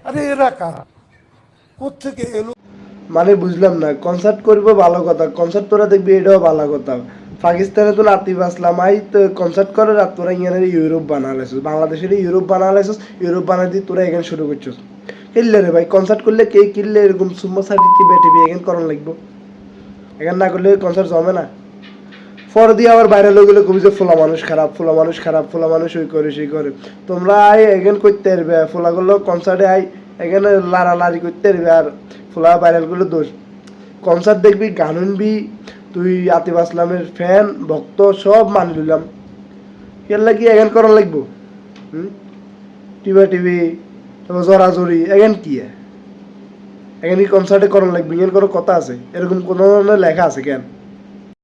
আরে এরা কারা, কোত্থেকে এলো? মানে বুঝলাম না, কনসার্ট করব ভালো কথা, কনসার্ট তোরা দেখবি এটাও ভালো কথা। পাকিস্তানে তো আতিফ আসলাম আই তো কনসার্ট করে রাত তোরা ইয়ানের ইউরোপ বানালাইছিস, বাংলাদেশের ইউরোপ বানালাইছিস, ইউরোপ বানাই দিয়ে তোরা এখানে শুরু করছিস। কিনলে রে ভাই, কনসার্ট করলে কে কিনলে এরকম সুম্মা সার্টিফিকেট বেটিবি এখানে করণ লাগবো, এখানে না করলে কনসার্ট জমে না। পরে দিয়ে আবার বাইরে লোক গেলে কবি যে ফোলা মানুষ খারাপ, ফোলা মানুষ খারাপ, ফোলা মানুষ ওই করে সেই করে। তোমরা আই এখানে করতে পারবে, ফোলা করলো কনসার্টে আই এখানে লাড়ালাড়ি করতে পারবে, আর ফোলা ভাইরাল করলে দোষ। কনসার্ট দেখবি, গান শুনবি, তুই আতিফ আসলামের ফ্যান ভক্ত সব মানি নিলাম, এর লাগি এখান করা লাগবো। টিভি টিভি তারপর জোরাজোরি এখান কি এখানে কনসার্টে করা লাগবে, এখানে কোনো কথা আছে? এরকম কোনো ধরনের লেখা আছে কেন?